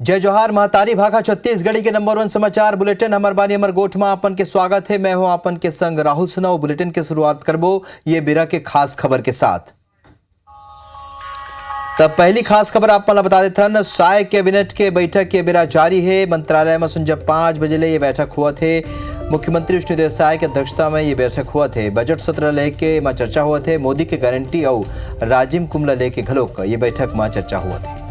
जय जोहार महतारी भाखा छत्तीसगढ़ी के नंबर 1 समाचार बुलेटिन हमर बानी हमर गोठ में आपन के स्वागत है। मैं हूं आपन के संग राहुल सुनाओ। बुलेटिन की शुरुआत करबो ये बिरा के खास खबर के साथ। तब पहली खास खबर आपन बता देथन, साय कैबिनेट के बैठक के बिरा जारी है। मंत्रालय में सुन 5 बजे ये बैठक हुआ थे। मुख्यमंत्री विष्णुदेव साय की अध्यक्षता में ये बैठक हुआ थे। बजट सत्र लेके में चर्चा हुआ थे। मोदी के गारंटी और राजीव कुंभला लेके घलोक ये बैठक में चर्चा हुआ थे।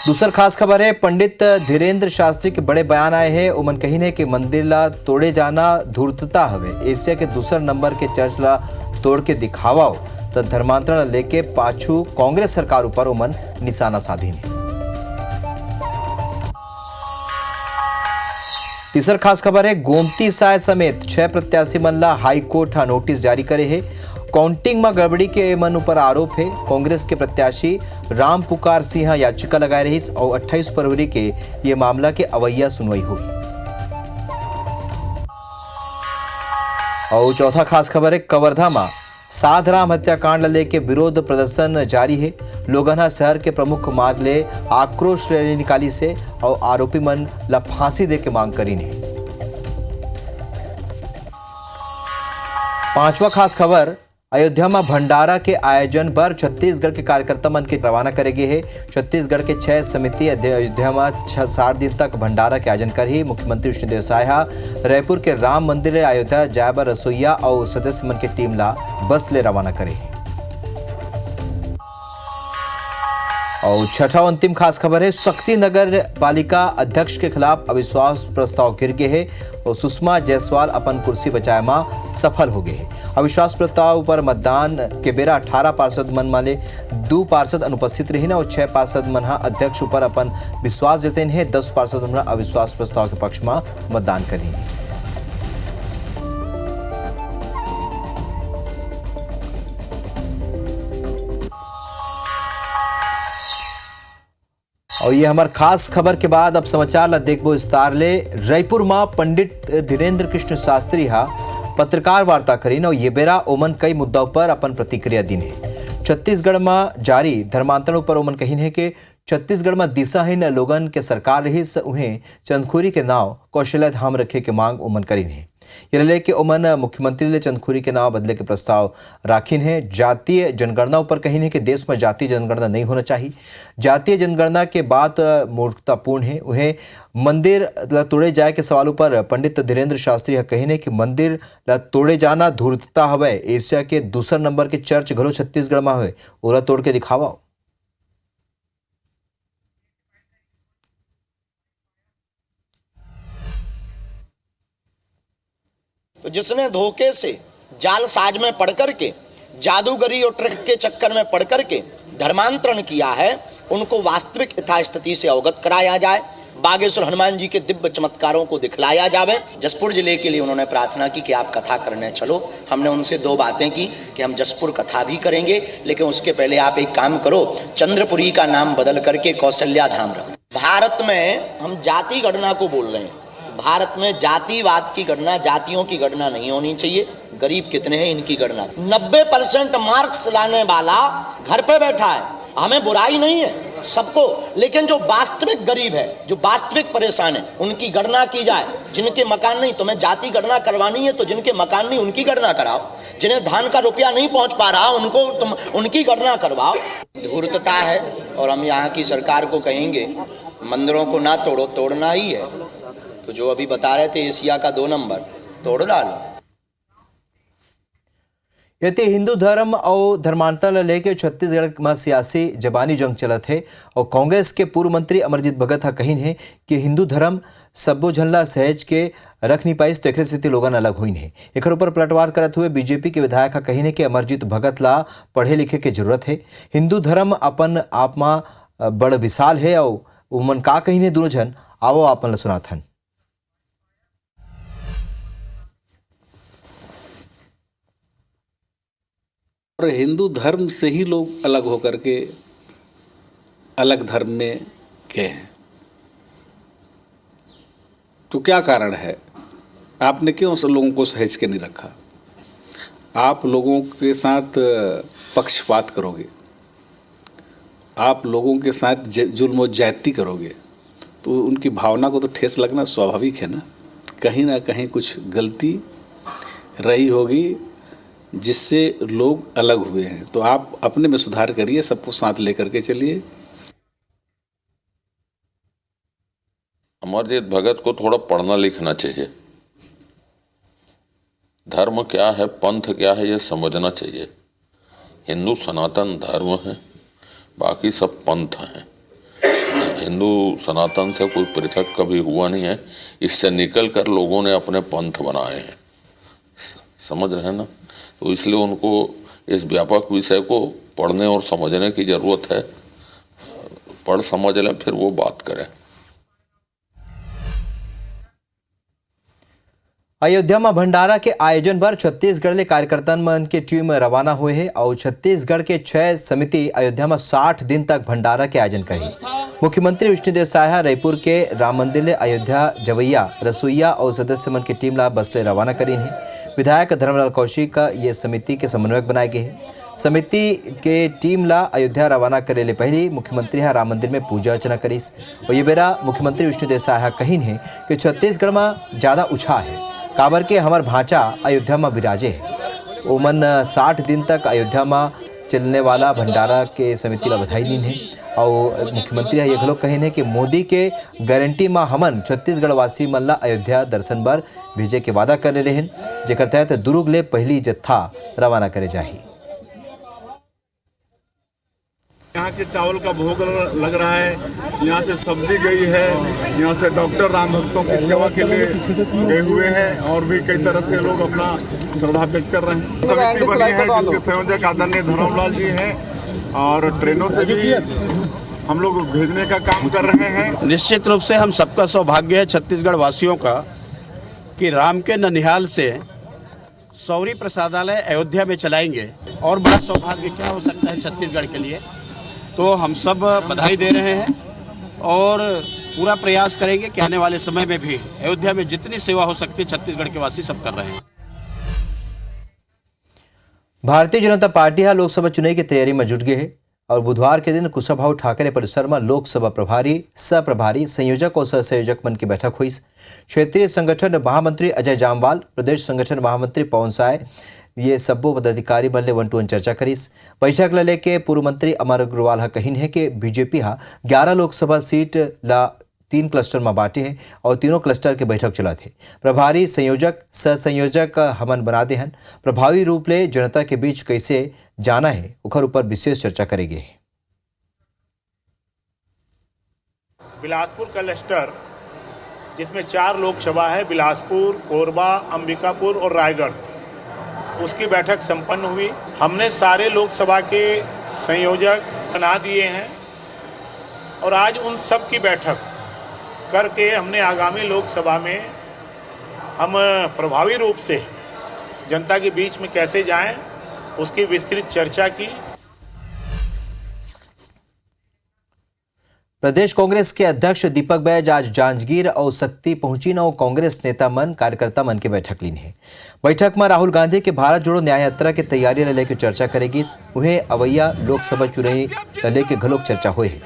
दूसर खास खबर है, पंडित धीरेन्द्र शास्त्री के बड़े बयान आए हैं। उमन कही ने कि मंदिर ला तोड़े जाना धूर्तता हवे। एशिया के दूसर नंबर के चर्च ला तोड़ के दिखावाओ तो धर्मांतरण लेके पाछू कांग्रेस सरकार ऊपर उमन निशाना साधी ने। तीसर खास खबर है, गोमती साय समेत 6 प्रत्याशी मन ला हाई कोर्ट नोटिस जारी करे है। काउंटिंग में गड़बड़ी के मन पर आरोप है। कांग्रेस के प्रत्याशी राम पुकार सिंह याचिका लगाए रही और 28 फरवरी के ये मामला के अवैया सुनवाई हुई। और चौथा खास खबर है, कवर्धा में साधराम हत्याकांड लेके विरोध प्रदर्शन जारी है। लोगन शहर के प्रमुख मार्ग ले आक्रोश रैली निकाली से और आरोपी मन ला फांसी दे के मांग करी ने। पांचवा खास खबर, अयोध्या में भंडारा के आयोजन पर छत्तीसगढ़ के कार्यकर्ता मन के रवाना करेंगे है। छत्तीसगढ़ के 6 समिति अयोध्या में 60 दिन तक भंडारा के आयोजन कर ही। मुख्यमंत्री विष्णुदेव साय रायपुर के राम मंदिर अयोध्या जाए बर रसोईया और सदस्य मन के टीम ला बस ले रवाना करे। और छठा अंतिम खास खबर है, शक्ति नगर पालिका अध्यक्ष के खिलाफ अविश्वास प्रस्ताव गिर गए है और सुषमा जायसवाल अपन कुर्सी बचाए में सफल हो गए है। अविश्वास प्रस्ताव पर मतदान के बेरा 18 पार्षद मन माले 2 पार्षद अनुपस्थित रही और 6 पार्षद मन अध्यक्ष ऊपर अपन विश्वास जतन है। 10 पार्षद मन अविश्वास प्रस्ताव के पक्ष में मतदान करेंगे। और ये हमार खास खबर के बाद अब समाचार ला देखबो विस्तार ले। रायपुर में पंडित धीरेन्द्र कृष्ण शास्त्री पत्रकार वार्ता करीन और ये बेरा ओमन कई मुद्दों पर अपन प्रतिक्रिया दीने। छत्तीसगढ़ में जारी धर्मांतरण पर ओमन कहीन है कि छत्तीसगढ़ में दिशाहीन लोगन के सरकार रही उन्हें चंदखुरी के नाव कौशल्या धाम रखे के मांग ओमन करीन है। ये लेके ओमन मुख्यमंत्री ले चंदखुरी के नाव बदले के प्रस्ताव राखिन है। जातीय जनगणना ऊपर कहीन है कि देश में जातीय जनगणना नहीं होना चाहिए। जातीय जनगणना के बात मूर्खतापूर्ण है। उन्हें मंदिर ला तोड़े जाए के सवालों पर पंडित धीरेन्द्र शास्त्री कहीन है कि मंदिर ला तोड़े जाना धूर्तता हवे। एशिया के दूसर नंबर के चर्च घलो छत्तीसगढ़ में हवे, ओला तोड़ के दिखावा। तो जिसने धोखे से जाल साज में पड़ करके जादूगरी और ट्रिक के चक्कर में पड़ करके धर्मांतरण किया है, उनको वास्तविक यथास्थिति से अवगत कराया जाए। बागेश्वर हनुमान जी के दिव्य चमत्कारों को दिखलाया जावे। जसपुर जिले के लिए उन्होंने प्रार्थना की कि आप कथा करने चलो। हमने उनसे 2 बातें की कि हम जसपुर कथा भी करेंगे, लेकिन उसके पहले आप एक काम करो, चंद्रपुरी का नाम बदल करके कौशल्या धाम रखो। भारत में हम जाति गणना को बोल रहे हैं। भारत में जातिवाद की गणना, जातियों की गणना नहीं होनी चाहिए। गरीब कितने हैं इनकी गणना। 90% मार्क्स लाने वाला घर पे बैठा है। हमें बुराई नहीं है सबको, लेकिन जो वास्तविक गरीब है, जो वास्तविक परेशान है, उनकी गणना की जाए। जिनके मकान नहीं, तुम्हें जाति गणना करवानी है तो जिनके मकान नहीं उनकी गणना कराओ। जिन्हें धान का रुपया नहीं पहुंच पा रहा उनको तुम उनकी गणना करवाओ। धूर्तता है। और हम यहाँ की सरकार को कहेंगे मंदिरों को ना तोड़ो, तोड़ना ही है तो जो अभी बता रहे थे एशिया का 2 नंबर तोड़ डालो। यदि हिंदू धर्म और धर्मांतरण लेके छत्तीसगढ़ में सियासी जबानी जंग चलत है और कांग्रेस के पूर्व मंत्री अमरजीत भगत कहीन है कि हिंदू धर्म सब्बो झनला सहज के रख नहीं पाइस तो एक स्थिति लोगन अलग हुई है। एक ऊपर पलटवार करते हुए बीजेपी के विधायक कहीन है कि अमरजीत भगत ला पढ़े लिखे के जरूरत है। हिंदू धर्म अपन आप में बड़ विशाल है और उमन का कहीन है दोनों जन आओ आपन ला सुनाथन। और हिंदू धर्म से ही लोग अलग होकर के अलग धर्म में गए हैं। तो क्या कारण है? आपने क्यों उस लोगों को सहेज के नहीं रखा? आप लोगों के साथ पक्षपात करोगे। आप लोगों के साथ जुल्म और ज्यादती करोगे तो उनकी भावना को तो ठेस लगना स्वाभाविक है ना कहीं कुछ गलती रही होगी जिससे लोग अलग हुए हैं। तो आप अपने में सुधार करिए, सबको साथ लेकर के चलिए। अमरजीत भगत को थोड़ा पढ़ना लिखना चाहिए। धर्म क्या है, पंथ क्या है, ये समझना चाहिए। हिंदू सनातन धर्म है, बाकी सब पंथ हैं। हिंदू सनातन से कोई पृथक कभी हुआ नहीं है। इससे निकल कर लोगों ने अपने पंथ बनाए हैं, समझ रहे हैं ना। तो इसलिए उनको इस व्यापक विषय को पढ़ने और समझने की ज़रूरत है। पढ़ समझ लें फिर वो बात करें। अयोध्या में भंडारा के आयोजन पर छत्तीसगढ़ ले कार्यकर्ता मन के टीम रवाना हुए हैं और छत्तीसगढ़ के 6 समिति अयोध्या में 60 दिन तक भंडारा के आयोजन करी। मुख्यमंत्री विष्णुदेव साय रायपुर के राम मंदिर ले अयोध्या जवैया रसोईया और सदस्य मन की टीम ला बस ले रवाना करी है। विधायक धर्मलाल कौशिक का ये समिति के समन्वयक बनाए गए हैं। समिति के टीम ला अयोध्या रवाना करे ले पहले मुख्यमंत्री राम मंदिर में पूजा अर्चना करीस और ये बेरा मुख्यमंत्री विष्णुदेव साय कहीन है कि छत्तीसगढ़ में ज़्यादा उत्साह है, काबर के हमार भांचा अयोध्या में विराजे है। ओमन 60 दिन तक अयोध्या में चलने वाला भंडारा के समिति ला बधाई दी है और मुख्यमंत्री ये घलो कहिन है कि मोदी के गारंटी में हमन छत्तीसगढ़ वासी मन ला अयोध्या दर्शन बर भेजे के वादा करे रहें, जेकर तहत दुर्ग ले पहली जत्था रवाना करे जाही। यहाँ के चावल का भोग लग रहा है, यहाँ से सब्जी गई है, यहाँ से डॉक्टर राम भक्तों की सेवा के लिए गए हुए हैं और भी कई तरह से लोग अपना श्रद्धा व्यक्त कर रहे हैं। समिति बनी है जिसके संयोजक आदरणीय धर्मलाल जी हैं और ट्रेनों से भी हम लोग भेजने का काम कर रहे हैं। निश्चित रूप से हम सबका सौभाग्य है छत्तीसगढ़ वासियों का कि राम के ननिहाल से शौरी प्रसादालय अयोध्या में चलाएंगे और बड़ा सौभाग्य क्या हो सकता है छत्तीसगढ़ के लिए। तो हम सब बधाई दे रहे हैं और पूरा प्रयास करेंगे कि आने वाले समय में भी अयोध्या में जितनी सेवा हो सकती है छत्तीसगढ़ के वासी सब कर रहे हैं। भारतीय जनता पार्टी लोकसभा चुनाव की तैयारी में जुट गई है और बुधवार के दिन कुशाभाऊ ठाकरे परिसर में लोकसभा प्रभारी, सह-प्रभारी, संयोजक और सह-संयोजक मन की बैठक हुई। क्षेत्रीय संगठन महामंत्री अजय जामवाल, प्रदेश संगठन महामंत्री पवन साय, ये सब्बो पदाधिकारी मन ले 1-to-1 चर्चा करीस। बैठक ला लेके पूर्व मंत्री अमर अग्रवाल कहीन है कि बीजेपी 11 लोकसभा सीट ला 3 क्लस्टर में बांटे हैं और तीनों क्लस्टर के बैठक चला थे। प्रभारी, संयोजक, सह संयोजक हमन बना दे हन। प्रभावी रूप ले जनता के बीच कैसे जाना है उखर ऊपर विशेष चर्चा करेंगे। बिलासपुर क्लस्टर जिसमें 4 लोकसभा है, बिलासपुर, कोरबा, अंबिकापुर और रायगढ़, उसकी बैठक संपन्न हुई। हमने सारे लोकसभा के संयोजक बना दिए हैं और आज उन सब की बैठक करके हमने आगामी लोकसभा में हम प्रभावी रूप से जनता के बीच में कैसे जाएं उसकी विस्तृत चर्चा की। प्रदेश कांग्रेस के अध्यक्ष दीपक बैज आज जांजगीर और शक्ति पहुंची न कांग्रेस नेता मन कार्यकर्ता मन की बैठक ली है। बैठक में राहुल गांधी के भारत जोड़ो न्याय यात्रा की तैयारी लेकर चर्चा करेगी। उन्हें अवैया लोकसभा चुनाव लेके घलोक चर्चा हुई है।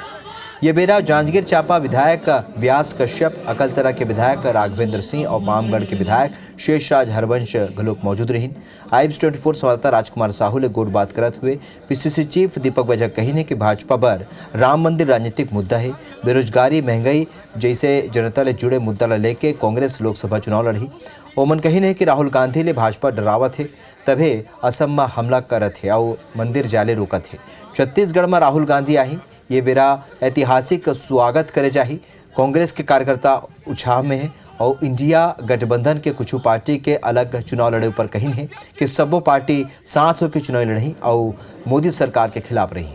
ये बेरा जांजगीर चांपा विधायक व्यास कश्यप, अकलतरा के विधायक राघवेंद्र सिंह और पामगढ़ के विधायक शेषराज हरवंश घलोक मौजूद रही। आइब्स 24 संवाददाता राजकुमार साहू ने गोट बात करते हुए पीसीसी चीफ दीपक बैज कही कि भाजपा पर राम मंदिर राजनीतिक मुद्दा है। बेरोजगारी, महंगाई जैसे जनता ले जुड़े मुद्दा ला लेके कांग्रेस लोकसभा चुनाव लड़ी। ओमन कही है कि राहुल गांधी ले भाजपा डरावत है, तभे असम में हमला करत है और मंदिर जाले रोकत है। छत्तीसगढ़ में राहुल गांधी आई, ये बेरा ऐतिहासिक स्वागत करे जाही। कांग्रेस के कार्यकर्ता उत्साह में है और इंडिया गठबंधन के कुछ पार्टी के अलग चुनाव लड़े पर कही है कि सबो पार्टी साथ होकर चुनाव लड़ी और मोदी सरकार के खिलाफ रही।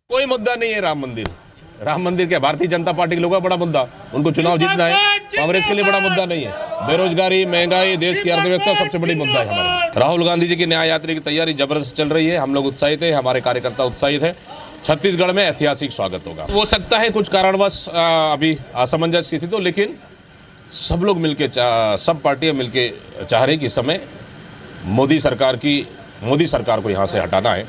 कोई मुद्दा नहीं है राम मंदिर क्या भारतीय जनता पार्टी के लोगों का बड़ा मुद्दा, उनको चुनाव जीतना है। कांग्रेस के लिए बड़ा मुद्दा नहीं है। बेरोजगारी, महंगाई, देश की अर्थव्यवस्था सबसे बड़ी मुद्दा है हमारे। राहुल गांधी जी की न्याय यात्रा की तैयारी जबरदस्त चल रही है। हम लोग उत्साहित है, हमारे कार्यकर्ता उत्साहित है। छत्तीसगढ़ में ऐतिहासिक स्वागत होगा। हो सकता है कुछ कारणवश अभी असमंजस की थी तो, लेकिन सब लोग मिलके सब पार्टियां मिलके चाह रही कि समय मोदी सरकार को यहाँ से हटाना है।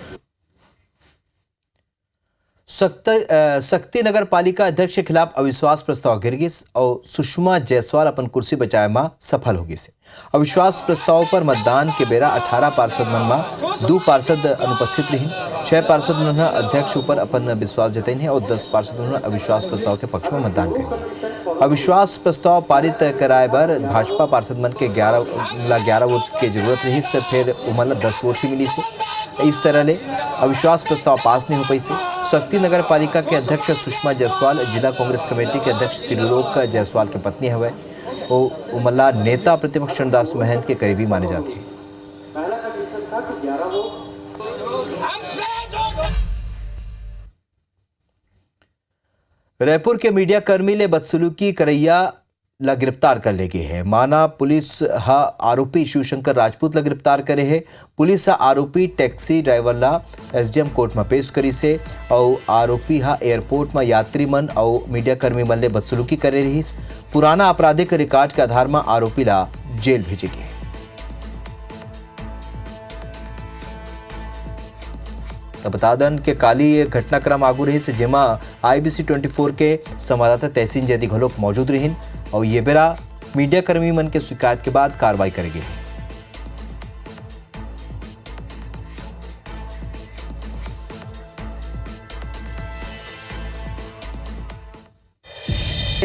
शक्ति नगर पालिका अध्यक्ष के खिलाफ अविश्वास प्रस्ताव गिर गई और सुषमा जायसवाल अपन कुर्सी बचाए में सफल होगी से। अविश्वास प्रस्ताव पर मतदान के बेरा 18 पार्षद मन में 2 पार्षद अनुपस्थित रही, 6 पार्षद मन अध्यक्ष ऊपर अपन विश्वास जतैन और 10 पार्षद मन अविश्वास प्रस्ताव के पक्ष में मतदान करेंगे। अविश्वास प्रस्ताव पारित कराए बर भाजपा पार्षद मन के 11 वोट की जरूरत रही से फिर उमन 10 वोट ही मिली से। इस तरह ले अविश्वास प्रस्ताव पास नहीं हो पाई से। शक्ति नगर पालिका के अध्यक्ष सुषमा जायसवाल जिला कांग्रेस कमेटी के अध्यक्ष त्रिलोक जायसवाल के पत्नी हवे वो उमला नेता प्रतिपक्ष चरणदास महंत के करीबी माने जाते हैं। रायपुर के मीडिया कर्मी ले बदसलूकी करैया ला गिरफ्तार कर ले गए हैं। माना पुलिस हा आरोपी शिवशंकर राजपूत ला गिरफ्तार करे है। पुलिस हा आरोपी टैक्सी ड्राइवर ला एसडीएम कोर्ट में पेश करी से और आरोपी हा एयरपोर्ट में यात्री मन और मीडिया कर्मी मन ले बदसलूकी करे रही। पुराना आपराधिक रिकॉर्ड के आधार में आरोपी ला जेल भेजे गए। तो बता दें कि काली घटनाक्रम आगू रही से जेमा IBC 24 के संवाददाता तहसीन जैदी घलोक मौजूद रही और ये बेरा मीडिया कर्मी मन के शिकायत के बाद कार्रवाई करेंगे।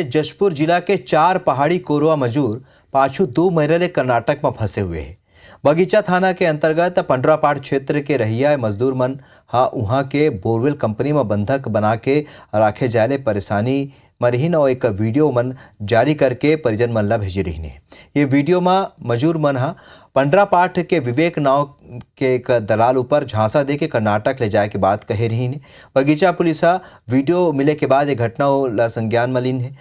जशपुर जिला के 4 पहाड़ी कोरवा मजूर पाछू 2 महीने कर्नाटक में फंसे हुए हैं। बगीचा थाना के अंतर्गत पंडरापाड़ क्षेत्र के रहिया मजदूर मन वहाँ के बोरवेल कंपनी में बंधक बना के राखे जाए परेशानी में रहीन और एक वीडियो मन जारी करके परिजन मन ला भेजी रही। ये वीडियो में मजूर मन पंडरापाठ के विवेक नाव के एक दलाल ऊपर झांसा दे के कर्नाटक ले जाए के बात कहे रही ने। बगीचा पुलिस वीडियो मिले के बाद ये घटना ला संज्ञान मलिन है।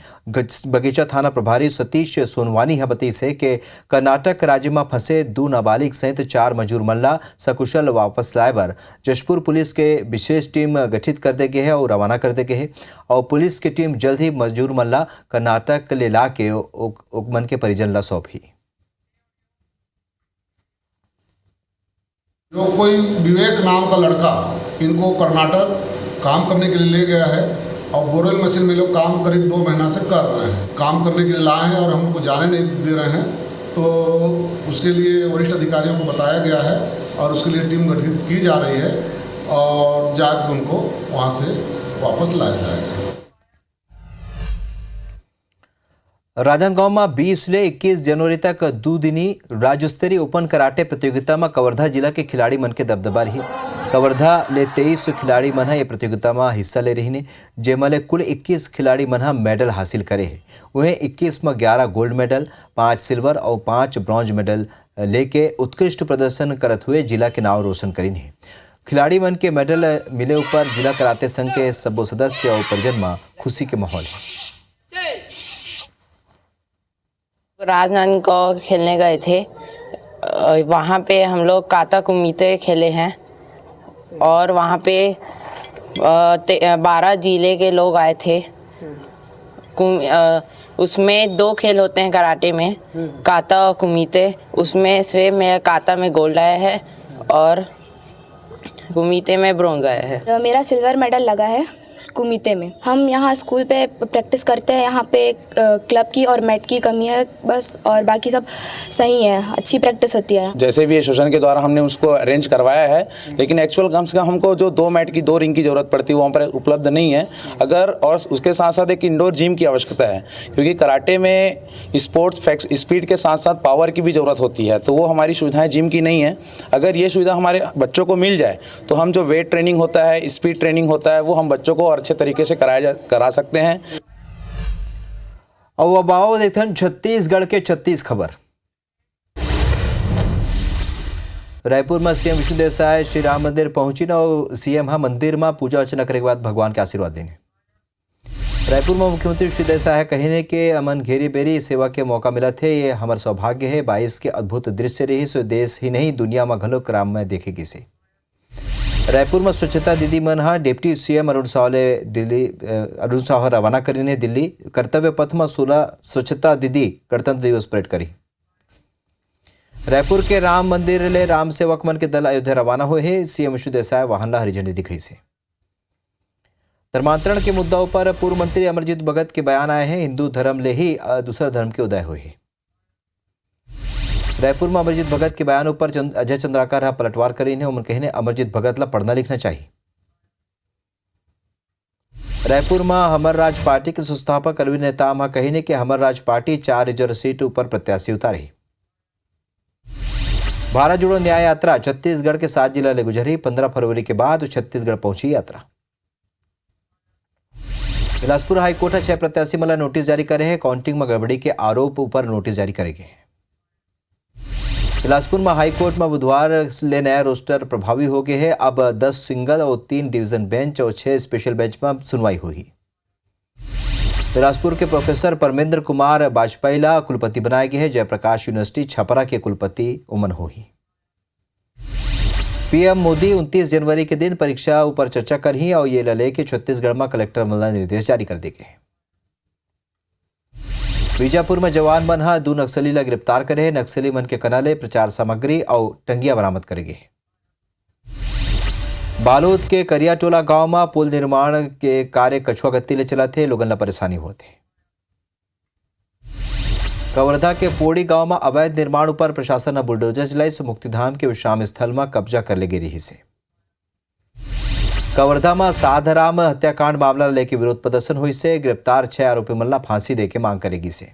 बगीचा थाना प्रभारी सतीश सोनवानी है बती से कि कर्नाटक राज्य में फंसे 2 नाबालिग सहित 4 मजूर मन ला सकुशल वापस लाए बर जशपुर पुलिस के विशेष टीम गठित कर दे गए है और रवाना कर दे गए है और पुलिस की टीम जल्द ही मजूर मन ला कर्नाटक ले ला के मन के परिजन ला सौंपी। जो कोई विवेक नाम का लड़का इनको कर्नाटक काम करने के लिए ले गया है और बोरवेल मशीन में लोग काम करीब 2 महीना से कर रहे हैं, काम करने के लिए लाए हैं और हमको जाने नहीं दे रहे हैं। तो उसके लिए वरिष्ठ अधिकारियों को बताया गया है और उसके लिए टीम गठित की जा रही है और जाकर उनको वहाँ से वापस लाया जाएगा। राजनांदगांव में 20 से 21 जनवरी तक 2 दिनी राज्य स्तरीय ओपन कराटे प्रतियोगिता में कवर्धा जिला के खिलाड़ी मन के दबदबा रही। कवर्धा ले 23 खिलाड़ी मन ये प्रतियोगिता में हिस्सा ले रही ने, जेमा ले कुल 21 खिलाड़ी मन मेडल हासिल करे है। वहीं 21 में 11 गोल्ड मेडल, 5 सिल्वर और 5 ब्रॉन्ज मेडल लेके उत्कृष्ट प्रदर्शन करत हुए जिला के नाम रोशन करी है। खिलाड़ी मन के मेडल मिले ऊपर जिला कराटे संघ के सभी सदस्य और परिजन में खुशी के माहौल है। राजनांदगांव खेलने गए थे, वहाँ पे हम लोग काता कुमीते खेले हैं और वहाँ पे 12 जिले के लोग आए थे। उसमें 2 खेल होते हैं कराटे में, काता और कुमीते। उसमें से मैं काता में गोल्ड आया है और कुमीते में ब्रोंज आया है। मेरा सिल्वर मेडल लगा है कुमीते में। हम यहाँ स्कूल पे प्रैक्टिस करते हैं, यहाँ पे क्लब की और मैट की कमी है बस, और बाकी सब सही है, अच्छी प्रैक्टिस होती है। जैसे भी एसोसिएशन के द्वारा हमने उसको अरेंज करवाया है, लेकिन एक्चुअल कम से कम हमको जो 2 मैट की 2 रिंग की ज़रूरत पड़ती है वहाँ पर उपलब्ध नहीं है। अगर और उसके साथ साथ एक इंडोर जिम की आवश्यकता है, क्योंकि कराटे में स्पोर्ट्स स्पीड के साथ साथ पावर की भी ज़रूरत होती है, तो वो हमारी सुविधाएँ जिम की नहीं है। अगर ये सुविधा हमारे बच्चों को मिल जाए तो हम जो वेट ट्रेनिंग होता है, स्पीड ट्रेनिंग होता है, वो हम बच्चों को अच्छे तरीके से करा सकते हैं। और अब आओ देखते हैं छत्तीसगढ़ के 36 खबर। रायपुर में सीएम विष्णुदेव साय श्री राम मंदिर पहुंची और सीएम मंदिर में पूजा अर्चना करे के बाद भगवान के आशीर्वाद देने। रायपुर में मुख्यमंत्री विष्णुदेव साय कहने के अमन घेरी बेरी सेवा के मौका मिला थे, ये हमारा सौभाग्य है। 22 के अद्भुत दृश्य रही सो देश ही नहीं दुनिया में घलो क्राम में देखेगी से। रायपुर में स्वच्छता दीदी मन डिप्टी सीएम अरुण साह रवाना करीने दिल्ली। कर्तव्य पथ में 16 स्वच्छता दीदी गणतंत्र दिवस परेड करी। रायपुर के राम मंदिर ले राम सेवक मन के दल अयोध्या रवाना हुए हैं। सीएम विष्णु देसाई वाहन ला हरी झंडी दिखाई से। धर्मांतरण के मुद्दों पर पूर्व मंत्री अमरजीत भगत के बयान आए हैं। हिंदू धर्म ले ही दूसरा धर्म के उदय हुए हैं। रायपुर में अमरजीत भगत के बयान पर अजय चंद्राकर पलटवार करी ने। उमन कहने अमरजीत भगत ला पढ़ना लिखना चाहिए। रायपुर में हमर राज पार्टी के संस्थापक अलवीर नेताम कहने कि हमर राज पार्टी 4 रिजर्व सीट ऊपर प्रत्याशी उतारी। भारत जोड़ो न्याय यात्रा छत्तीसगढ़ के 7 जिला ले गुजरी। 15 फरवरी के बाद छत्तीसगढ़ पहुंची यात्रा। बिलासपुर हाईकोर्ट 6 प्रत्याशी मला नोटिस जारी करे हैं। काउंटिंग में गड़बड़ी के आरोप ऊपर नोटिस जारी करेंगे। बिलासपुर में हाईकोर्ट में बुधवार ले नया रोस्टर प्रभावी हो गए हैं। अब 10 सिंगल और 3 डिवीजन बेंच और 6 स्पेशल बेंच में सुनवाई हुई। बिलासपुर के प्रोफेसर परमेंद्र कुमार वाजपेयी ला कुलपति बनाए गए हैं। जयप्रकाश यूनिवर्सिटी छपरा के कुलपति उमन होही। पीएम मोदी 29 जनवरी के दिन परीक्षा ऊपर चर्चा करही और ये लले के छत्तीसगढ़ में कलेक्टर मल्ला निर्देश जारी कर देंगे। बीजापुर में जवान मन 2 नक्सली ला गिरफ्तार करे। नक्सली मन के कनाले प्रचार सामग्री और टंगिया बरामद करेंगे। बालोद के करियाटोला गांव में पुल निर्माण के कार्य कछुआ गति ले चला थे। लोगन ला परेशानी होते। कवर्धा के पोड़ी गांव में अवैध निर्माण पर प्रशासन ने बुलडोजर चलाई से मुक्तिधाम के विश्राम स्थल में कब्जा कर ले रही से। कवर्धा में साधाराम हत्याकांड मामला लेके विरोध प्रदर्शन हुई से। गिरफ्तार 6 आरोपी मल्ला फांसी देके मांग करेगी से।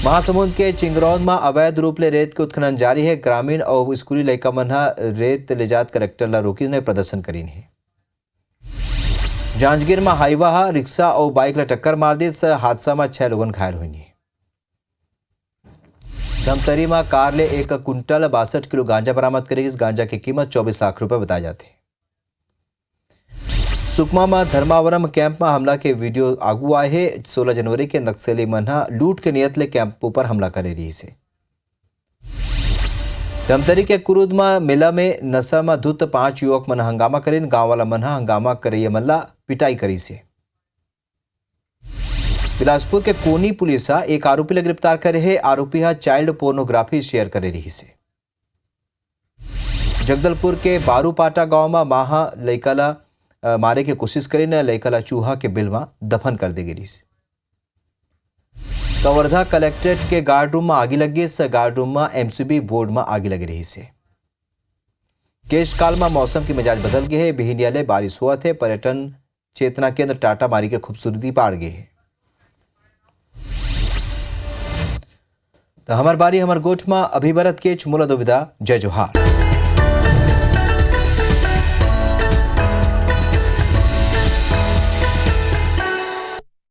महासमुंद के चिंगरौन में अवैध रूप ले रेत के उत्खनन जारी है। ग्रामीण और स्कूली लड़का मन रेत ले जात कलेक्टर ला रोकी ने प्रदर्शन करी है। जांजगीर में हाईवा रिक्शा और बाइक ला टक्कर मार दी। हादसा में 6 लोगन घायल हुई। धमतरी में कार ले 1 कुंटल 62 किलो गांजा बरामद करेगी। इस गांजा की कीमत 24 लाख रुपए बताए जाते। सुकमा में धर्मावरम कैंप में हमला के वीडियो आगू आए हैं। 16 जनवरी के नक्सली मन लूट के नियत ले कैंप पर हमला करे रही से। धमतरी के कुरुद में मेला में नशा में धुत 5 युवक मन हंगामा करीन। गांव वाला मन हंगामा करे मल्ला पिटाई करी से। बिलासपुर के कोनी पुलिस 1 आरोपी ले गिरफ्तार करे है। आरोपी चाइल्ड पोर्नोग्राफी शेयर करे रही से। जगदलपुर के बारूपाटा गांव में माह लइकाला मारे के कोशिश करी ने। लइकाला चूहा के बिल में दफन कर दे गिरी से। कवर्धा कलेक्ट्रेट के गार्ड रूम में आगी लगी। गार्ड रूम में एमसीबी बोर्ड में आगी लगी रही से। केशकाल में मौसम की मिजाज बदल गए है। बिहिनिया ले बारिश हुआ थे। पर्यटन चेतना केंद्र टाटा मारी के खूबसूरती पाड़ गए है। तो हमार बारी हमार गोठ में अभिभरत के चुमुला दुविधा। जय जोहार।